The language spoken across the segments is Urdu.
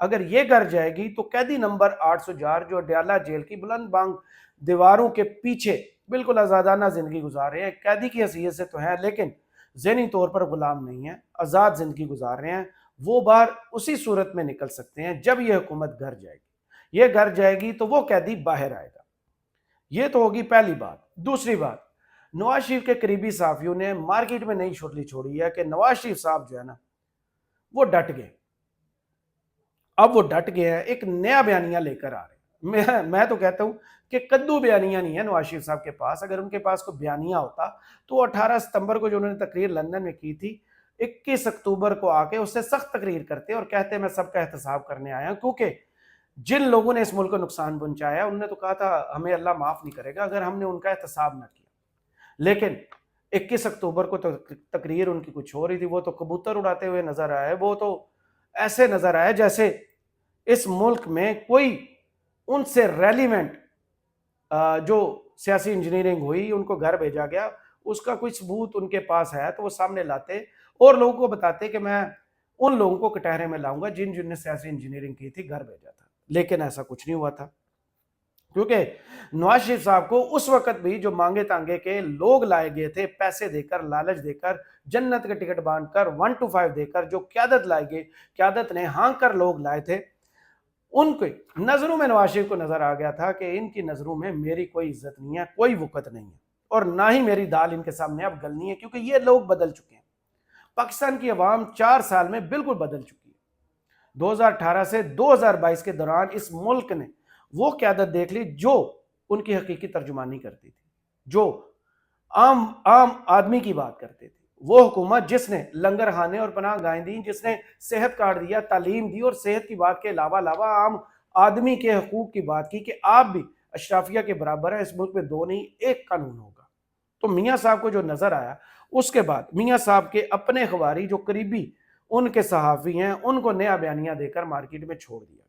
اگر یہ گر جائے گی تو قیدی نمبر 804 جو اڈیالہ جیل کی بلند بانگ دیواروں کے پیچھے بالکل آزادانہ زندگی گزار رہے ہیں، قیدی کی حیثیت سے تو ہیں لیکن ذہنی طور پر غلام نہیں ہیں، آزاد زندگی گزار رہے ہیں، وہ باہر اسی صورت میں نکل سکتے ہیں جب یہ حکومت گر جائے گی۔ یہ گر جائے گی تو وہ قیدی باہر آئے گا۔ یہ تو ہوگی پہلی بات۔ دوسری بات، نواز شریف کے قریبی صحافیوں نے مارکیٹ میں نئی چھوٹلی چھوڑی ہے کہ نواز شریف صاحب جو ہے نا وہ ڈٹ گئے۔ اب وہ ڈٹ گئے ہیں، ایک نیا بیانیہ لے کر آ رہے ہیں۔ میں تو کہتا ہوں کہ کدو بیانیہ نہیں ہے نواز شریف صاحب کے پاس۔ اگر ان کے پاس کوئی بیانیہ ہوتا تو 18 ستمبر کو جو انہوں نے تقریر لندن میں کی تھی، 21 اکتوبر کو آ کے اس سے سخت تقریر کرتے اور کہتے میں سب کا احتساب کرنے آیا ہوں، کیونکہ جن لوگوں نے اس ملک کو نقصان پہنچایا انہوں نے تو کہا تھا ہمیں اللہ معاف نہیں کرے گا اگر ہم نے ان کا احتساب نہ کیا۔ لیکن 21 اکتوبر کو تقریر ان کی کچھ ہو رہی تھی، وہ تو کبوتر اڑاتے ہوئے نظر آئے، وہ تو ایسے نظر آئے جیسے اس ملک میں کوئی ان سے ریلیونٹ جو سیاسی انجینئرنگ ہوئی ان کو گھر بھیجا گیا، اس کا کوئی ثبوت ان کے پاس ہے تو وہ سامنے لاتے اور لوگوں کو بتاتے کہ میں ان لوگوں کو کٹہرے میں لاؤں گا جن نے سیاسی انجینئرنگ کی تھی، گھر بھیجا تھا۔ لیکن ایسا کچھ نہیں ہوا تھا، کیونکہ نواز شریف صاحب کو اس وقت بھی جو مانگے تانگے کے لوگ لائے گئے تھے، پیسے دے کر، لالچ دے کر، جنت کے ٹکٹ بانٹ کر، 1 to 5 دے کر، جو قیادت لائے گئے، قیادت نے ہانک کر لوگ لائے تھے، ان کے نظروں میں نواز شریف کو نظر آ گیا تھا کہ ان کی نظروں میں میری کوئی عزت نہیں ہے، کوئی وقت نہیں ہے، اور نہ ہی میری دال ان کے سامنے اب گلنی ہے، کیونکہ یہ لوگ بدل چکے ہیں۔ پاکستان کی عوام 4 سال میں بالکل بدل چکی ہے۔ 2018 سے 2022 کے دوران اس ملک نے وہ قیادت دیکھ لی جو ان کی حقیقی ترجمانی کرتی تھی، جو عام آدمی کی بات کرتے تھے، وہ حکومت جس نے لنگر خانے اور پناہ گاہیں دی، جس نے صحت کارڈ دیا، تعلیم دی، اور صحت کی بات کے علاوہ عام آدمی کے حقوق کی بات کی کہ آپ بھی اشرافیہ کے برابر ہیں، اس ملک میں 2 نہیں 1 قانون ہوگا۔ تو میاں صاحب کو جو نظر آیا، اس کے بعد میاں صاحب کے اپنے اخباری جو قریبی ان کے صحافی ہیں ان کو نیا بیانیہ دے کر مارکیٹ میں چھوڑ دیا گیا۔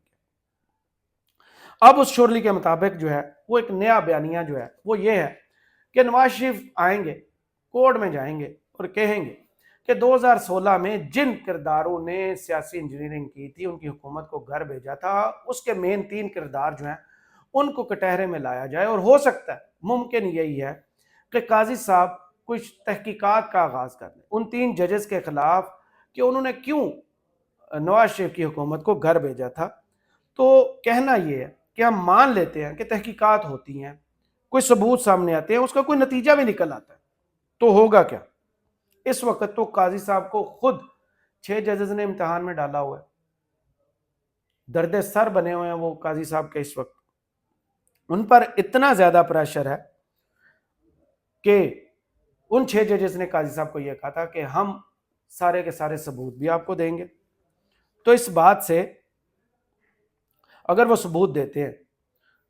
اب اس شورلی کے مطابق جو ہے وہ ایک نیا بیانیہ جو ہے وہ یہ ہے کہ نواز شریف آئیں گے، کورٹ میں جائیں گے اور کہیں گے کہ 2016 میں جن کرداروں نے سیاسی انجینئرنگ کی تھی، ان کی حکومت کو گھر بھیجا تھا، اس کے مین 3 کردار جو ہیں ان کو کٹہرے میں لایا جائے، اور ہو سکتا ہے ممکن یہی ہے کہ قاضی صاحب کچھ تحقیقات کا آغاز کر دیں ان 3 ججز کے خلاف کہ انہوں نے کیوں نواز شریف کی حکومت کو گھر بھیجا تھا۔ تو کہنا یہ ہے کہ ہم مان لیتے ہیں کہ تحقیقات ہوتی ہیں، کوئی ثبوت سامنے آتے ہیں، اس کا کوئی نتیجہ بھی نکل آتا ہے، تو ہوگا کیا؟ اس وقت تو قاضی صاحب کو خود 6 ججز نے امتحان میں ڈالا ہوا ہے، درد سر بنے ہوئے ہیں وہ قاضی صاحب کے اس وقت، ان پر اتنا زیادہ پریشر ہے کہ ان 6 ججز نے قاضی صاحب کو یہ کہا تھا کہ ہم سارے کے سارے ثبوت بھی آپ کو دیں گے۔ تو اس بات سے اگر وہ ثبوت دیتے ہیں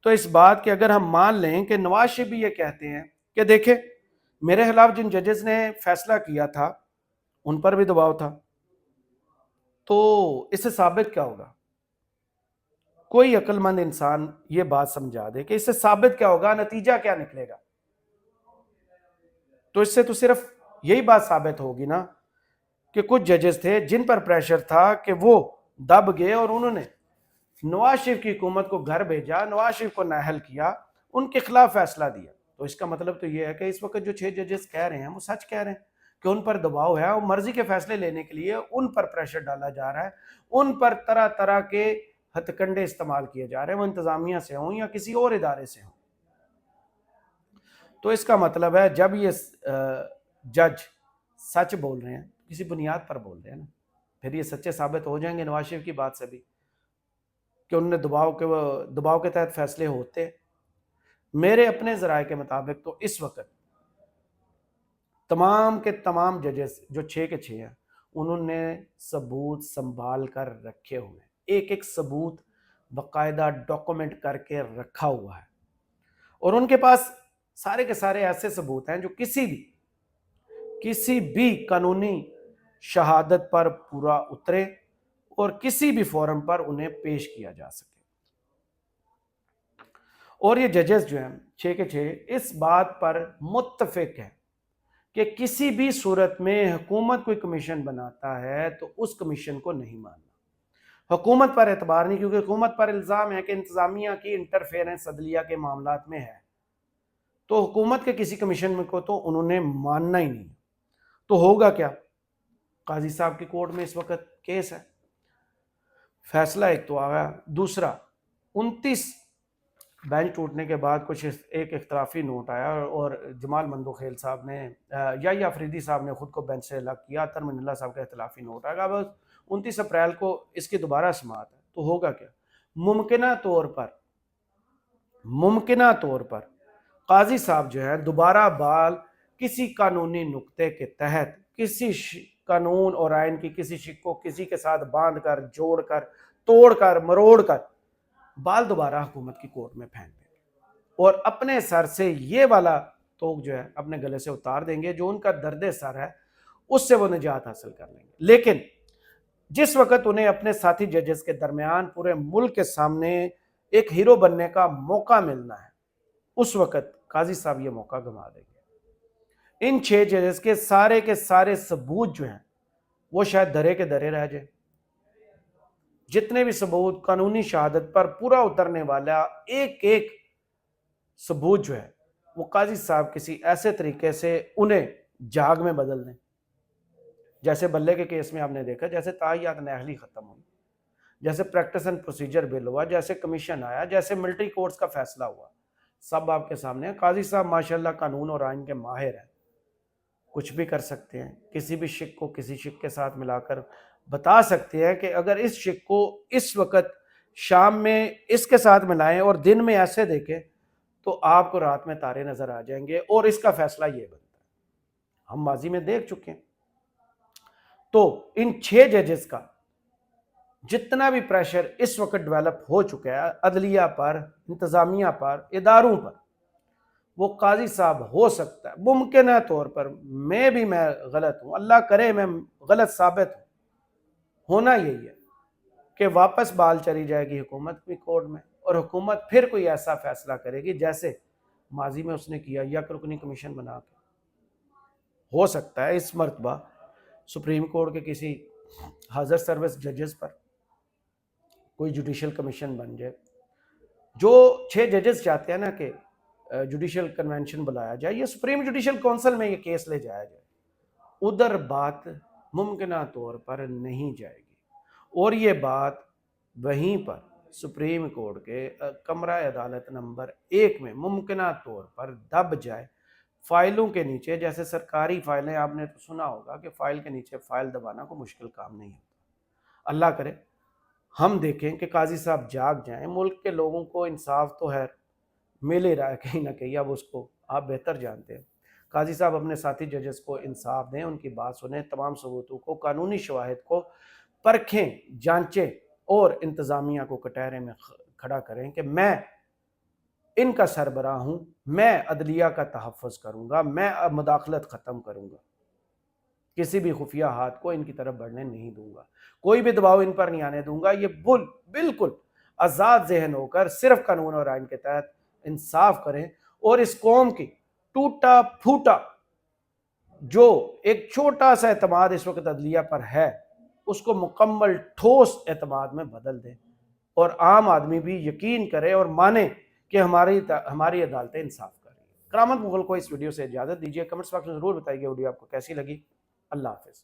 تو اس بات کہ اگر ہم مان لیں کہ نواز شریف بھی یہ کہتے ہیں کہ دیکھیں میرے خلاف جن ججز نے فیصلہ کیا تھا ان پر بھی دباؤ تھا، تو اس سے ثابت کیا ہوگا؟ کوئی عقل مند انسان یہ بات سمجھا دے کہ اس سے ثابت کیا ہوگا، نتیجہ کیا نکلے گا؟ تو اس سے تو صرف یہی بات ثابت ہوگی نا کہ کچھ ججز تھے جن پر پریشر تھا کہ وہ دب گئے اور انہوں نے نواز شریف کی حکومت کو گھر بھیجا، نواز شریف کو نااہل کیا، ان کے خلاف فیصلہ دیا۔ تو اس کا مطلب تو یہ ہے کہ اس وقت جو 6 ججز کہہ رہے ہیں وہ سچ کہہ رہے ہیں کہ ان پر دباؤ ہے، اور مرضی کے فیصلے لینے کے لیے ان پر پریشر ڈالا جا رہا ہے، ان پر طرح طرح کے ہتھ کنڈے استعمال کیے جا رہے ہیں، وہ انتظامیہ سے ہوں یا کسی اور ادارے سے ہوں۔ تو اس کا مطلب ہے جب یہ جج سچ بول رہے ہیں کسی بنیاد پر بول رہے ہیں نا، پھر یہ سچے ثابت ہو جائیں گے نواز شریف کی بات سے بھی کہ انہوں نے دباؤ کے تحت فیصلے ہوتے۔ میرے اپنے ذرائع کے مطابق تو اس وقت تمام کے تمام ججز جو 6 کے 6 ہیں انہوں نے ثبوت سنبھال کر رکھے ہوئے ہیں، ایک ایک ثبوت باقاعدہ ڈاکومنٹ کر کے رکھا ہوا ہے، اور ان کے پاس سارے کے سارے ایسے ثبوت ہیں جو کسی بھی قانونی شہادت پر پورا اترے اور کسی بھی فورم پر انہیں پیش کیا جا سکے۔ اور یہ ججز جو ہیں 6 کے 6 اس بات پر متفق ہیں کہ کسی بھی صورت میں حکومت کوئی کمیشن بناتا ہے تو اس کمیشن کو نہیں ماننا۔ حکومت پر اعتبار نہیں، کیونکہ حکومت پر الزام ہے کہ انتظامیہ کی انٹرفیرنس عدلیہ کے معاملات میں ہے، تو حکومت کے کسی کمیشن کو تو انہوں نے ماننا ہی نہیں۔ تو ہوگا کیا؟ قاضی صاحب کی کورٹ میں اس وقت کیس ہے، فیصلہ ایک تو آ گیا، دوسرا 29 بینچ ٹوٹنے کے بعد کچھ ایک اختلافی نوٹ آیا، اور جمال مندوخیل صاحب نے یا افریدی صاحب نے خود کو بینچ سے الگ کیا، اطہر من اللہ صاحب کا اختلافی نوٹ آئے گا، بس 29 اپریل کو اس کی دوبارہ سماعت ہے۔ تو ہوگا کیا؟ ممکنہ طور پر قاضی صاحب جو ہے دوبارہ بال کسی قانونی نقطے کے تحت کسی قانون اور آئین کی کسی شق کو کسی کے ساتھ باندھ کر، جوڑ کر، توڑ کر، مروڑ کر بال دوبارہ حکومت کی کورٹ میں پھینک دیں گے، اور اپنے سر سے یہ والا توق جو ہے اپنے گلے سے اتار دیں گے، جو ان کا درد سر ہے اس سے وہ نجات حاصل کر لیں گے۔ لیکن جس وقت انہیں اپنے ساتھی ججز کے درمیان پورے ملک کے سامنے ایک ہیرو بننے کا موقع ملنا ہے، اس وقت قاضی صاحب یہ موقع گنوا دیں گے۔ ان 6 ججز کے سارے ثبوت جو ہیں وہ شاید درے کے درے رہ جائیں۔ جتنے بھی ثبوت قانونی شہادت پر پورا اترنے والا ایک ایک ثبوت جو ہے وہ قاضی صاحب کسی ایسے طریقے سے انہیں جاگ میں بدل دیں، جیسے بلے کے کیس میں آپ نے دیکھا، جیسے تاحیات نااہلی ختم ہوئی، جیسے پریکٹس اینڈ پروسیجر بل ہوا، جیسے کمیشن آیا، جیسے ملٹری کورٹس کا فیصلہ ہوا، سب آپ کے سامنے ہے۔ قاضی صاحب ماشاءاللہ قانون اور آئین کے ماہر ہیں، کچھ بھی کر سکتے ہیں، کسی بھی شق کو کسی شق کے ساتھ ملا کر بتا سکتے ہیں کہ اگر اس شق کو اس وقت شام میں اس کے ساتھ ملائیں اور دن میں ایسے دیکھیں تو آپ کو رات میں تارے نظر آ جائیں گے، اور اس کا فیصلہ یہ بنتا ہے۔ ہم ماضی میں دیکھ چکے ہیں۔ تو ان 6 ججز کا جتنا بھی پریشر اس وقت ڈیولپ ہو چکا ہے عدلیہ پر، انتظامیہ پر، اداروں پر، وہ قاضی صاحب ہو سکتا ہے ممکنہ طور پر، میں غلط ہوں، اللہ کرے میں غلط ثابت ہوں، ہونا یہی ہے کہ واپس بال چلی جائے گی حکومت کی کورٹ میں، اور حکومت پھر کوئی ایسا فیصلہ کرے گی جیسے ماضی میں اس نے کیا، یک رکنی کمیشن بنا کے۔ ہو سکتا ہے اس مرتبہ سپریم کورٹ کے کسی حاضر سروس ججز پر کوئی جوڈیشل کمیشن بن جائے۔ جو 6 ججز چاہتے ہیں نا کہ جوڈیشل کنونشن بلایا جائے، یہ سپریم جوڈیشل کونسل میں یہ کیس لے جایا جائے، ادھر بات ممکنہ طور پر نہیں جائے گی، اور یہ بات وہیں پر سپریم کورٹ کے کمرہ عدالت نمبر 1 میں ممکنہ طور پر دب جائے، فائلوں کے نیچے، جیسے سرکاری فائلیں آپ نے تو سنا ہوگا کہ فائل کے نیچے فائل دبانا کوئی مشکل کام نہیں ہوتا۔ اللہ کرے ہم دیکھیں کہ قاضی صاحب جاگ جائیں، ملک کے لوگوں کو انصاف تو ہے مل ہی رہا ہے کہیں نہ کہیں، اب اس کو آپ بہتر جانتے ہیں۔ قاضی صاحب اپنے ساتھی ججز کو انصاف دیں، ان کی بات سنیں، تمام ثبوتوں کو، قانونی شواہد کو پرکھیں، جانچیں، اور انتظامیہ کو کٹہرے میں کھڑا کریں کہ میں ان کا سربراہ ہوں، میں عدلیہ کا تحفظ کروں گا، میں مداخلت ختم کروں گا، کسی بھی خفیہ ہاتھ کو ان کی طرف بڑھنے نہیں دوں گا، کوئی بھی دباؤ ان پر نہیں آنے دوں گا۔ یہ بالکل آزاد ذہن ہو کر صرف قانون اور آئین کے تحت انصاف کریں، اور اس قوم کی ٹوٹا پھوٹا جو ایک چھوٹا سا اعتماد اس وقت عدلیہ پر ہے اس کو مکمل ٹھوس اعتماد میں بدل دیں، اور عام آدمی بھی یقین کرے اور مانے کہ ہماری عدالتیں انصاف کر رہی ہیں۔ کرامت مغل کو اس ویڈیو سے اجازت دیجیے، کمنٹس باکس میں ضرور بتائیے ویڈیو آپ کو کیسی لگی۔ اللہ حافظ۔